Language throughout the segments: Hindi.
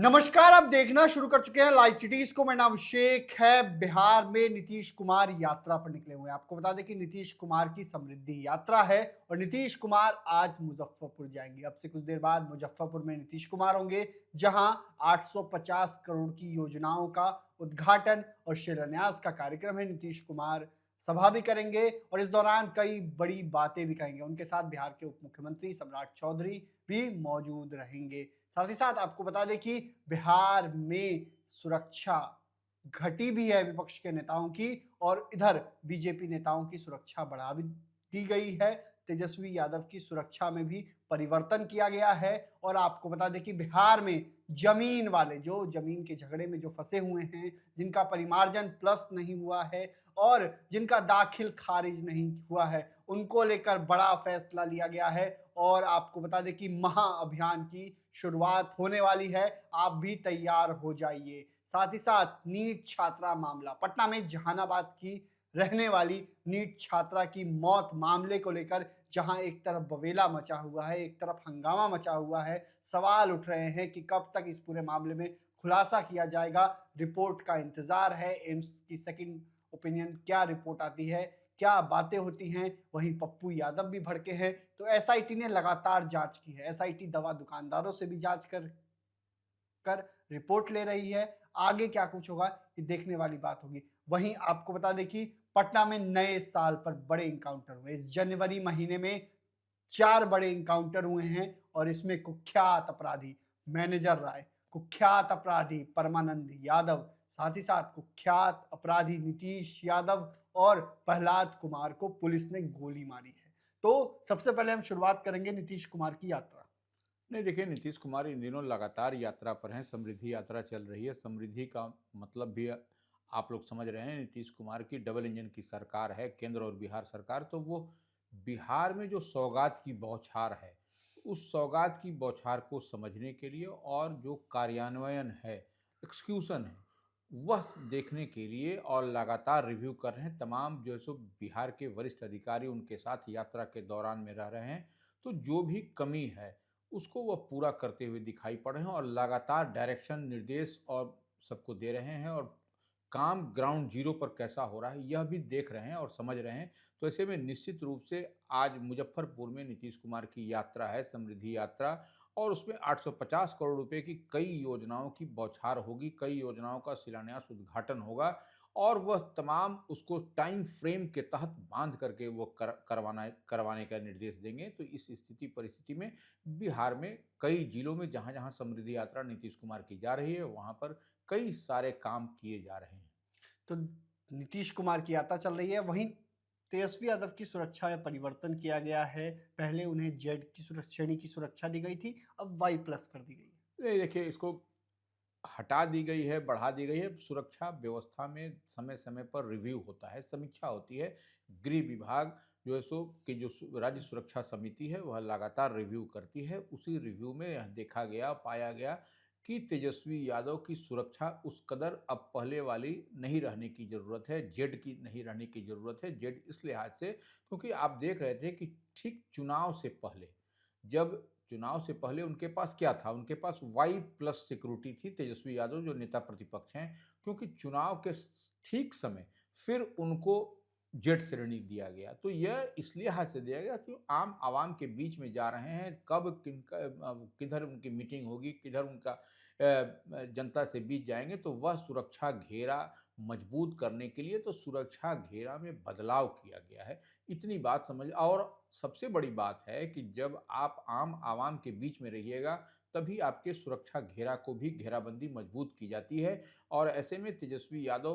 नमस्कार, आप देखना शुरू कर चुके हैं लाइव सिटीज को। मेरा नाम शेख है। बिहार में नीतीश कुमार यात्रा पर निकले हुए हैं। आपको बता दें कि नीतीश कुमार की समृद्धि यात्रा है और नीतीश कुमार आज मुजफ्फरपुर जाएंगे। अब से कुछ देर बाद मुजफ्फरपुर में नीतीश कुमार होंगे, जहां 850 करोड़ की योजनाओं का उद्घाटन और शिलान्यास का कार्यक्रम है। नीतीश कुमार सभा भी करेंगे और इस दौरान कई बड़ी बातें भी कहेंगे। उनके साथ बिहार के उप मुख्यमंत्री सम्राट चौधरी भी मौजूद रहेंगे। साथ ही साथ आपको बता दें कि बिहार में सुरक्षा घटी भी है विपक्ष के नेताओं की, और इधर बीजेपी नेताओं की सुरक्षा बढ़ा भी दी गई है। तेजस्वी यादव की सुरक्षा में भी परिवर्तन किया गया है। और आपको बता दें कि बिहार में जमीन वाले, जो जमीन के झगड़े में जो फंसे हुए हैं, जिनका परिमार्जन प्लस नहीं हुआ है और जिनका दाखिल खारिज नहीं हुआ है, उनको लेकर बड़ा फैसला लिया गया है। और आपको बता दें कि महाअभियान की शुरुआत होने वाली है। आप भी तैयार हो जाइए। साथ ही साथ नीट छात्रा मामला, पटना में जहानाबाद की रहने वाली नीट छात्रा की मौत मामले को लेकर जहां एक तरफ बवेला मचा हुआ है, एक तरफ हंगामा मचा हुआ है, सवाल उठ रहे हैं कि कब तक इस पूरे मामले में खुलासा किया जाएगा। रिपोर्ट का इंतजार है। एम्स की सेकंड ओपिनियन क्या रिपोर्ट आती है, क्या बातें होती हैं। वहीं पप्पू यादव भी भड़के हैं। तो एसआईटी ने लगातार जांच की है। एसआईटी दवा दुकानदारों से भी जांच कर रिपोर्ट ले रही है। आगे क्या कुछ होगा, ये देखने वाली बात होगी। वहीं आपको बता दें कि पटना में नए साल पर बड़े इंकाउंटर हुए। इस जनवरी महीने में 4 बड़े इंकाउंटर हुए हैं और इसमें कुख्यात अपराधी मैनेजर राय, कुख्यात अपराधी परमानंद यादव, साथ ही साथ कुख्यात अपराधी नीतीश यादव और प्रहलाद कुमार को पुलिस ने गोली मारी है। तो सबसे पहले हम शुरुआत करेंगे नीतीश कुमार की यात्रा। नहीं, देखिए, नीतीश कुमार इन दिनों लगातार यात्रा पर हैं। समृद्धि यात्रा चल रही है। समृद्धि का मतलब भी आप लोग समझ रहे हैं। नीतीश कुमार की डबल इंजन की सरकार है, केंद्र और बिहार सरकार। तो वो बिहार में जो सौगात की बौछार है, उस सौगात की बौछार को समझने के लिए और जो कार्यान्वयन है, एक्सक्यूशन है, वह देखने के लिए और लगातार रिव्यू कर रहे हैं। तमाम जो है सो बिहार के वरिष्ठ अधिकारी उनके साथ यात्रा के दौरान में रह रहे हैं। तो जो भी कमी है उसको वह पूरा करते हुए दिखाई पड़ रहे हैं और लगातार डायरेक्शन, निर्देश और सबको दे रहे हैं, और काम ग्राउंड जीरो पर कैसा हो रहा है यह भी देख रहे हैं और समझ रहे हैं। तो ऐसे में निश्चित रूप से आज मुजफ्फरपुर में नीतीश कुमार की यात्रा है, समृद्धि यात्रा, और उसमें 850 करोड़ रुपए की कई योजनाओं की बौछार होगी, कई योजनाओं का शिलान्यास, उद्घाटन होगा, और वह तमाम उसको टाइम फ्रेम के तहत बांध करके वो करवाने का निर्देश देंगे। तो इस स्थिति परिस्थिति में बिहार में कई जिलों में जहां जहां समृद्धि यात्रा नीतीश कुमार की जा रही है, वहां पर कई सारे काम किए जा रहे हैं। तो नीतीश कुमार की यात्रा चल रही है। वहीं तेजस्वी यादव की सुरक्षा में परिवर्तन किया गया है। पहले उन्हें जेड की सुरक्षा, श्रेणी की सुरक्षा दी गई थी, अब वाई प्लस कर दी गई है। नहीं, देखिए, इसको हटा दी गई है, बढ़ा दी गई है। सुरक्षा व्यवस्था में समय समय पर रिव्यू होता है, समीक्षा होती है। गृह विभाग जो है सो कि जो राज्य सुरक्षा समिति है वह लगातार रिव्यू करती है। उसी रिव्यू में यह देखा गया, पाया गया कि तेजस्वी यादव की सुरक्षा उस कदर अब पहले वाली नहीं रहने की ज़रूरत है, जेड की नहीं रहने की ज़रूरत है। जेड इस लिहाज से क्योंकि आप देख रहे थे कि ठीक चुनाव से पहले, जब चुनाव से पहले उनके पास क्या था? उनके पास वाई प्लस सिक्योरिटी थी, तेजस्वी यादव जो नेता प्रतिपक्ष हैं, क्योंकि चुनाव के ठीक समय फिर उनको जेड श्रेणी दिया गया। तो यह इसलिए हाथ से दिया गया कि आम आवाम के बीच में जा रहे हैं, कब किधर उनकी मीटिंग होगी, किधर उनका जनता से बीच जाएंगे, तो वह सुरक्षा घेरा मजबूत करने के लिए तो सुरक्षा घेरा में बदलाव किया गया है। इतनी बात समझ। और सबसे बड़ी बात है कि जब आप आम आवाम के बीच में रहिएगा, तभी आपके सुरक्षा घेरा को भी घेराबंदी मजबूत की जाती है। और ऐसे में तेजस्वी यादव,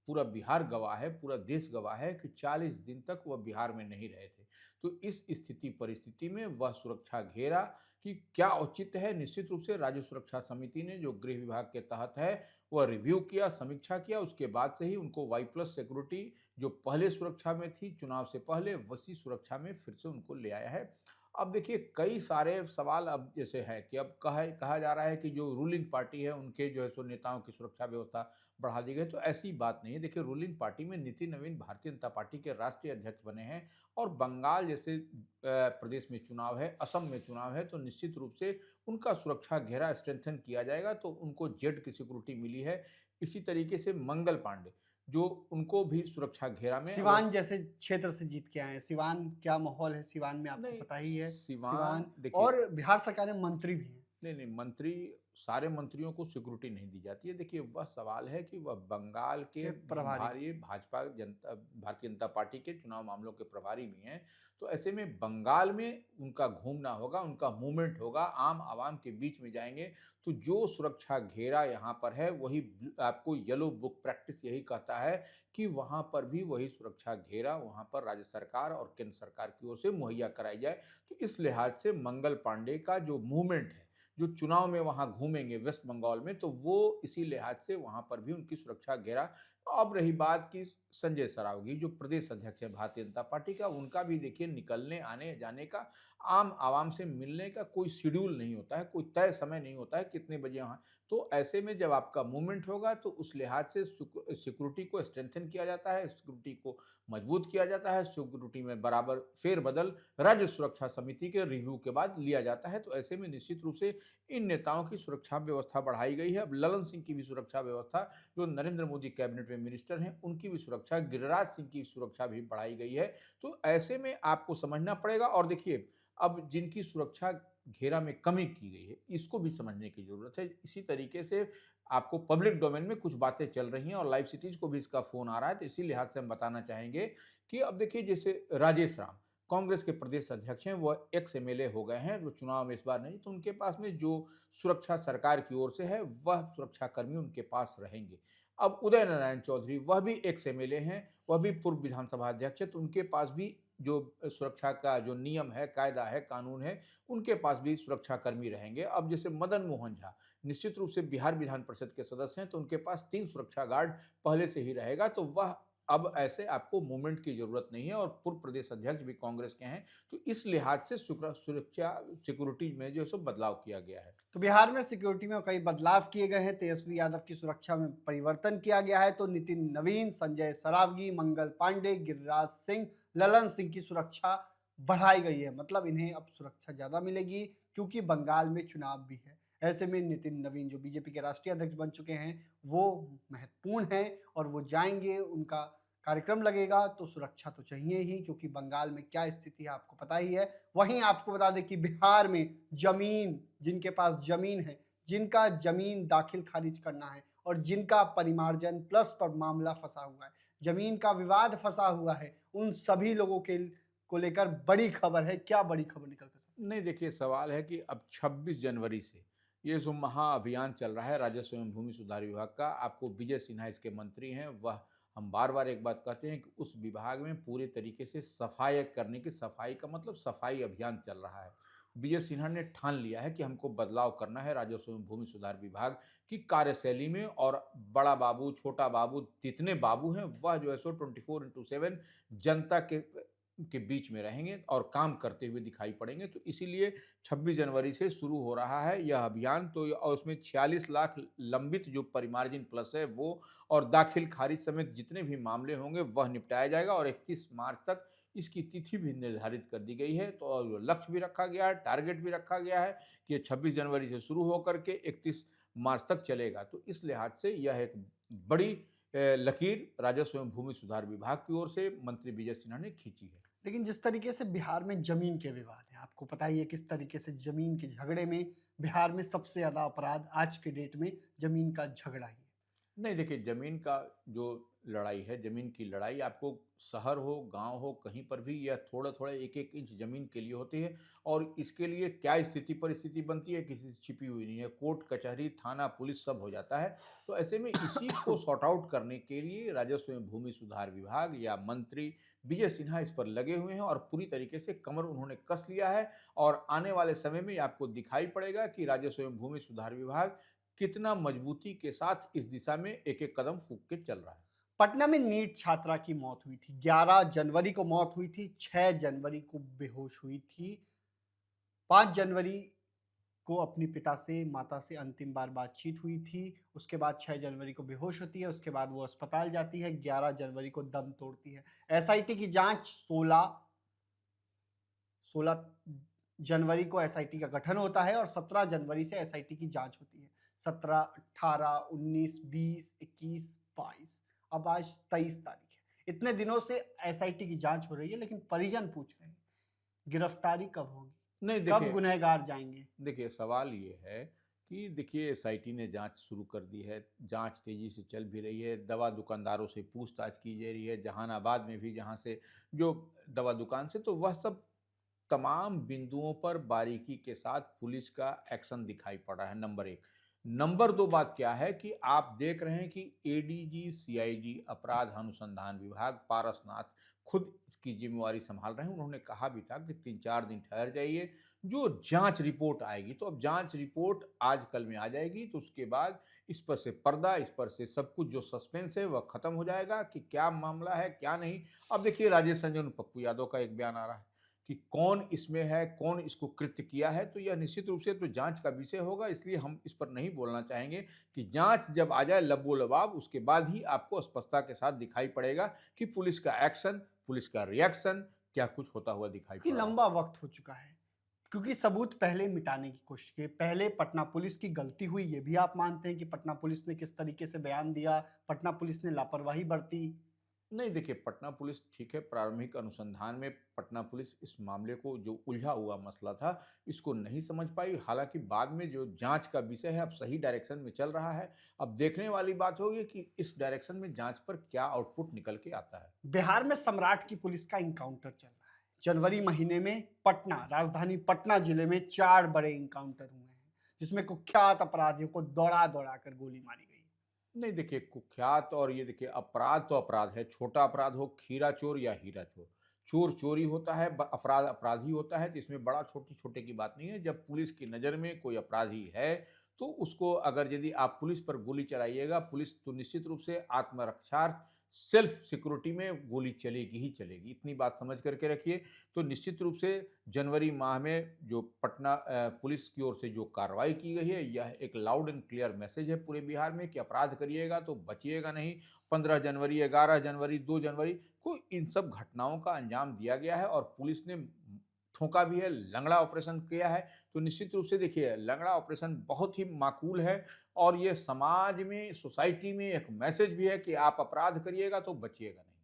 पूरा बिहार गवाह है, पूरा देश गवाह है कि 40 दिन तक वह बिहार में नहीं रहे थे। तो इस स्थिति परिस्थिति में वह सुरक्षा घेरा कि क्या औचित्य है, निश्चित रूप से राज्य सुरक्षा समिति ने जो गृह विभाग के तहत है वह रिव्यू किया, समीक्षा किया, उसके बाद से ही उनको वाई प्लस सिक्योरिटी जो पहले सुरक्षा में थी चुनाव से पहले, वैसी सुरक्षा में फिर से उनको ले आया है। अब देखिए कई सारे सवाल अब जैसे है कि अब कहा जा रहा है कि जो रूलिंग पार्टी है उनके जो है सो नेताओं की सुरक्षा व्यवस्था बढ़ा दी गई, तो ऐसी बात नहीं है। देखिए रूलिंग पार्टी में नितिन नवीन भारतीय जनता पार्टी के राष्ट्रीय अध्यक्ष बने हैं और बंगाल जैसे प्रदेश में चुनाव है, असम में चुनाव है, तो निश्चित रूप से उनका सुरक्षा घेरा स्ट्रेंथन किया जाएगा, तो उनको जेड की सिक्योरिटी मिली है। इसी तरीके से मंगल पांडे जो उनको भी सुरक्षा घेरा में सिवान जैसे क्षेत्र से जीत के आए हैं। सिवान क्या माहौल है सिवान में आपको नहीं, पता ही है। सिवान सिवान देखिए और बिहार सरकार में मंत्री भी हैं। नहीं, मंत्री सारे मंत्रियों को सिक्योरिटी नहीं दी जाती है। देखिए, वह सवाल है कि वह बंगाल के के प्रभारी। भारतीय जनता पार्टी के चुनाव मामलों के प्रभारी भी हैं। तो ऐसे में बंगाल में उनका घूमना होगा, उनका मूवमेंट होगा, आम आवाम के बीच में जाएँगे। तो जो सुरक्षा घेरा यहाँ पर है, वही आपको येलो बुक प्रैक्टिस यही कहता है कि वहाँ पर भी वही सुरक्षा घेरा वहाँ पर राज्य सरकार और केंद्र सरकार की ओर से मुहैया कराई जाए। तो इस लिहाज से मंगल पांडे का जो मूवमेंट है, जो चुनाव में वहाँ घूमेंगे वेस्ट बंगाल में, तो वो इसी लिहाज से वहाँ पर भी उनकी सुरक्षा घेरा। अब रही बात कि संजय सरावगी की जो प्रदेश अध्यक्ष है भारतीय जनता पार्टी का, उनका भी देखिए निकलने आने-जाने का, आम आवाम से मिलने का कोई शेड्यूल नहीं होता है, कोई तय समय नहीं होता है कितने बजे वहाँ। तो ऐसे में जब आपका मूवमेंट होगा तो उस लिहाज से सिक्योरिटी को स्ट्रेंथन किया जाता है, सिक्योरिटी को मजबूत किया जाता है, सिक्योरिटी में बराबर फेरबदल राज्य सुरक्षा समिति के रिव्यू के बाद लिया जाता है। तो ऐसे में निश्चित रूप से इन नेताओं की सुरक्षा व्यवस्था बढ़ाई गई है। अब ललन सिंह की भी सुरक्षा व्यवस्था, जो नरेंद्र मोदी कैबिनेट में मिनिस्टर हैं, उनकी भी सुरक्षा, गिरिराज सिंह की सुरक्षा भी बढ़ाई गई है। तो ऐसे में आपको समझना पड़ेगा और देखिए अब जिनकी सुरक्षा घेरा में कमी की गई है, इसको भी समझने की ज़रूरत है। इसी तरीके से आपको पब्लिक डोमेन में कुछ बातें चल रही हैं और लाइव सिटीज़ को भी इसका फ़ोन आ रहा है, तो इसी लिहाज से हम बताना चाहेंगे कि अब देखिए जैसे राजेश राम कांग्रेस के प्रदेश अध्यक्ष हैं, वह एक्स एमएलए हो गए हैं, जो चुनाव में इस बार नहीं, तो उनके पास में जो सुरक्षा सरकार की ओर से है, वह सुरक्षाकर्मी उनके पास रहेंगे। अब उदय नारायण चौधरी, वह भी एक्स एमएलए हैं, वह भी पूर्व विधानसभा अध्यक्ष हैं, तो उनके पास भी जो सुरक्षा का जो नियम है, कायदा है, कानून है, उनके पास भी सुरक्षाकर्मी रहेंगे। अब जैसे मदन मोहन झा, निश्चित रूप से बिहार विधान परिषद के सदस्य हैं, तो उनके पास 3 सुरक्षा गार्ड पहले से ही रहेगा, तो वह अब ऐसे आपको मूवमेंट की ज़रूरत नहीं है और पूर्व प्रदेश अध्यक्ष भी कांग्रेस के हैं, तो इस लिहाज से सुरक्षा सिक्योरिटी में जो है सो बदलाव किया गया है। तो बिहार में सिक्योरिटी में कई बदलाव किए गए हैं। तेजस्वी यादव की सुरक्षा में परिवर्तन किया गया है। तो नितिन नवीन, संजय सरावगी, मंगल पांडे, गिरिराज सिंह, ललन सिंह की सुरक्षा बढ़ाई गई है। मतलब इन्हें अब सुरक्षा ज्यादा मिलेगी क्योंकि बंगाल में चुनाव भी है। ऐसे में नितिन नवीन जो बीजेपी के राष्ट्रीय अध्यक्ष बन चुके हैं वो महत्वपूर्ण हैं और वो जाएंगे, उनका कार्यक्रम लगेगा, तो सुरक्षा तो चाहिए ही क्योंकि बंगाल में क्या स्थिति है आपको पता ही है। वहीं आपको बता दें कि बिहार में जमीन, जिनके पास जमीन है, जिनका जमीन दाखिल खारिज करना है और जिनका परिमार्जन प्लस पर मामला फंसा हुआ है, जमीन का विवाद फंसा हुआ है, उन सभी लोगों के को लेकर बड़ी खबर है। क्या बड़ी खबर निकल कर? नहीं देखिए सवाल है कि अब 26 जनवरी से ये जो महाअभियान चल रहा है राजस्व एवं भूमि सुधार विभाग का, आपको विजय सिन्हा इसके मंत्री हैं, वह हम बार-बार एक बात कहते हैं कि उस विभाग में पूरे तरीके से सफाई करने की, सफाई का मतलब सफाई अभियान चल रहा है। विजय सिन्हा ने ठान लिया है कि हमको बदलाव करना है राजस्व एवं भूमि सुधार विभाग की कार्यशैली में और बड़ा बाबू, छोटा बाबू, जितने बाबू हैं वह जो है सो 24/7 जनता के बीच में रहेंगे और काम करते हुए दिखाई पड़ेंगे। तो इसीलिए 26 जनवरी से शुरू हो रहा है यह अभियान, तो और उसमें 46 लाख लंबित जो परिमार्जिन प्लस है वो और दाखिल खारिज समेत जितने भी मामले होंगे वह निपटाया जाएगा और 31 मार्च तक इसकी तिथि भी निर्धारित कर दी गई है। तो और लक्ष्य भी रखा गया है, टारगेट भी रखा गया है कि ये 26 जनवरी से शुरू होकर के 31 मार्च तक चलेगा। तो इस लिहाज से यह एक बड़ी लकीर राजस्व एवं भूमि सुधार विभाग की ओर से मंत्री विजय सिन्हा ने खींची है। लेकिन जिस तरीके से बिहार में जमीन के विवाद हैं, आपको पता ही है किस तरीके से जमीन के झगड़े में बिहार में सबसे ज्यादा अपराध आज के डेट में जमीन का झगड़ा ही है। नहीं देखिए, ज़मीन का जो लड़ाई है, ज़मीन की लड़ाई आपको शहर हो, गाँव हो, कहीं पर भी यह थोड़ा-थोड़ा 1-1 इंच ज़मीन के लिए होती है और इसके लिए क्या स्थिति परिस्थिति बनती है, किसी से छिपी हुई नहीं है। कोर्ट, कचहरी, थाना, पुलिस सब हो जाता है। तो ऐसे में इसी को सॉर्ट आउट करने के लिए राजस्व एवं भूमि सुधार विभाग या मंत्री विजय सिन्हा इस पर लगे हुए हैं और पूरी तरीके से कमर उन्होंने कस लिया है और आने वाले समय में आपको दिखाई पड़ेगा कि राजस्व एवं भूमि सुधार विभाग कितना मजबूती के साथ इस दिशा में एक-एक कदम फूँक के चल रहा है। पटना में नीट छात्रा की मौत हुई थी। 11 जनवरी को मौत हुई थी, 6 जनवरी को बेहोश हुई थी। 5 जनवरी को अपने पिता से, माता से अंतिम बार बातचीत हुई थी। उसके बाद 6 जनवरी को बेहोश होती है, उसके बाद वो अस्पताल जाती है, 11 जनवरी को दम तोड़ती है। एसआईटी की जांच 16 जनवरी को एसआईटी का गठन होता है और 17 जनवरी से एसआईटी की जांच होती है। 17, 18, 19, 20, 21, 22, अब आज 23 तारीख है। इतने दिनों से एसआईटी की जांच हो रही है, लेकिन परिजन पूछ रहे हैं गिरफ्तारी कब होगी, नहीं कब देखिए, गुनहगार जाएंगे। देखिए सवाल ये है कि देखिए एसआईटी ने जांच शुरू कर दी है, जांच तेजी से चल भी रही है, दवा दुकानदारों से पूछताछ की जा रही है, जहानाबाद में भी जहां से जो दवा दुकान से, तो वह सब तमाम बिंदुओं पर बारीकी के साथ पुलिस का एक्शन दिखाई पड़ रहा है। नंबर एक। नंबर दो, बात क्या है कि आप देख रहे हैं कि एडीजी सीआईडी अपराध अनुसंधान विभाग पारसनाथ खुद इसकी जिम्मेवारी संभाल रहे हैं। उन्होंने कहा भी था कि 3-4 दिन ठहर जाइए, जो जांच रिपोर्ट आएगी, तो अब जांच रिपोर्ट आज कल में आ जाएगी, तो उसके बाद इस पर से पर्दा, इस पर से सब कुछ जो सस्पेंस है वह खत्म हो जाएगा कि क्या मामला है क्या नहीं। अब देखिए राजेश रंजन पप्पू यादव का एक बयान आ रहा है कि कौन इसमें है, कौन इसको कृत्य किया है, तो यह निश्चित रूप से तो जांच का विषय होगा, इसलिए हम इस पर नहीं बोलना चाहेंगे। कि जांच जब आ जाए लबो लबाब, उसके बाद ही आपको स्पष्टता के साथ दिखाई पड़ेगा कि पुलिस का एक्शन, पुलिस का रिएक्शन क्या कुछ होता हुआ दिखाई क्योंकि पड़ रहा है। लंबा वक्त हो चुका है, क्योंकि सबूत पहले मिटाने की कोशिश की। पहले पटना पुलिस की गलती हुई, ये भी आप मानते हैं कि पटना पुलिस ने किस तरीके से बयान दिया, पटना पुलिस ने लापरवाही बरती। नहीं देखिए, पटना पुलिस ठीक है, प्रारंभिक अनुसंधान में पटना पुलिस इस मामले को, जो उलझा हुआ मसला था, इसको नहीं समझ पाई। हालांकि बाद में जो जांच का विषय है अब सही डायरेक्शन में चल रहा है। अब देखने वाली बात होगी कि इस डायरेक्शन में जांच पर क्या आउटपुट निकल के आता है। बिहार में सम्राट की पुलिस का इनकाउंटर चल रहा है। जनवरी महीने में पटना, राजधानी पटना जिले में 4 बड़े इनकाउंटर हुए हैं, जिसमें कुख्यात अपराधियों को दौड़ा दौड़ा कर गोली मारी गई। नहीं देखिए, कुख्यात और ये देखिए, अपराध तो अपराध है, छोटा अपराध हो, खीरा चोर या हीरा चोर, चोर चोरी होता है, अपराध अपराधी होता है, तो इसमें बड़ा छोटे छोटे की बात नहीं है। जब पुलिस की नज़र में कोई अपराधी है, तो उसको अगर यदि आप पुलिस पर गोली चलाइएगा, पुलिस तो निश्चित रूप से आत्मरक्षार्थ, सेल्फ सिक्योरिटी में गोली चलेगी ही चलेगी, इतनी बात समझ करके रखिए। तो निश्चित रूप से जनवरी माह में जो पटना पुलिस की ओर से जो कार्रवाई की गई है, यह एक लाउड एंड क्लियर मैसेज है पूरे बिहार में कि अपराध करिएगा तो बचिएगा नहीं। 15 जनवरी, 11 जनवरी, 2 जनवरी को इन सब घटनाओं का अंजाम दिया गया है और पुलिस ने ठोका भी है, लंगड़ा ऑपरेशन किया है। तो निश्चित रूप से देखिए, लंगड़ा ऑपरेशन बहुत ही माकूल है और ये समाज में, सोसाइटी में एक मैसेज भी है कि आप अपराध करिएगा तो बचिएगा नहीं।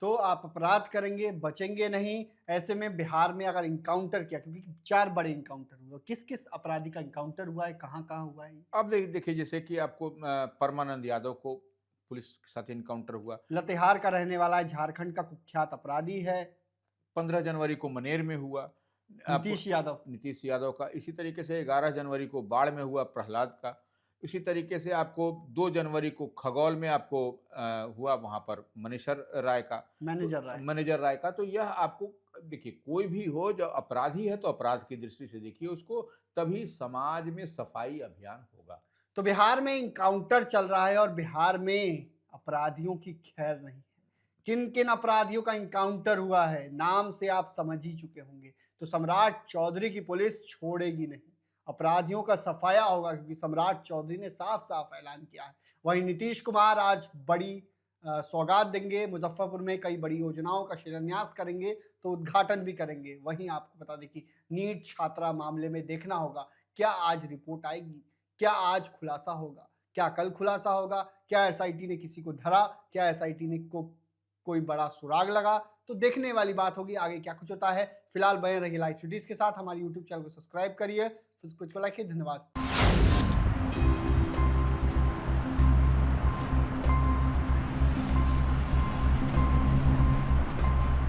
तो आप अपराध करेंगे, बचेंगे नहीं। ऐसे में बिहार में अगर इनकाउंटर किया, क्योंकि 4 बड़े इनकाउंटर हुए, किस किस अपराधी का इनकाउंटर हुआ है, कहाँ कहाँ हुआ है? अब देखिए, जैसे कि आपको परमानंद यादव को पुलिस के साथ इनकाउंटर हुआ। लतेहार का रहने वाला है, झारखंड का कुख्यात अपराधी है। 15 जनवरी को मनेर में हुआ आपको नीतीश यादव। नीतीश यादव का। इसी तरीके से 11 जनवरी को बाढ़ में हुआ प्रहलाद का। इसी तरीके से आपको 2 जनवरी को खगौल में आपको हुआ, वहाँ पर मनीषर राय का, मैनेजर राय का। तो यह आपको देखिए, कोई भी हो, जो अपराधी है तो अपराध की दृष्टि से देखिए उसको, तभी समाज में सफाई अभियान होगा। तो बिहार में इनकाउंटर चल रहा है और बिहार में अपराधियों की खैर नहीं है। किन किन अपराधियों का इनकाउंटर हुआ है, नाम से आप समझ ही चुके होंगे। तो सम्राट चौधरी की पुलिस छोड़ेगी नहीं, अपराधियों का सफाया होगा, क्योंकि सम्राट चौधरी ने साफ साफ ऐलान किया है। वहीं नीतीश कुमार आज बड़ी सौगात देंगे, मुजफ्फरपुर में कई बड़ी योजनाओं का शिलान्यास करेंगे, तो उद्घाटन भी करेंगे। वहीं आपको बता दें कि नीट छात्रा मामले में देखना होगा, क्या आज रिपोर्ट आएगी, क्या आज खुलासा होगा, क्या कल खुलासा होगा, क्या एसआईटी ने किसी को धरा, क्या एसआईटी ने कोई बड़ा सुराग लगा। तो देखने वाली बात होगी आगे क्या कुछ होता है। फिलहाल बने रहिए लाइव सिटीज के साथ, हमारे यूट्यूब चैनल को सब्सक्राइब करिए, फेसबुक को लाइक कीजिए। धन्यवाद।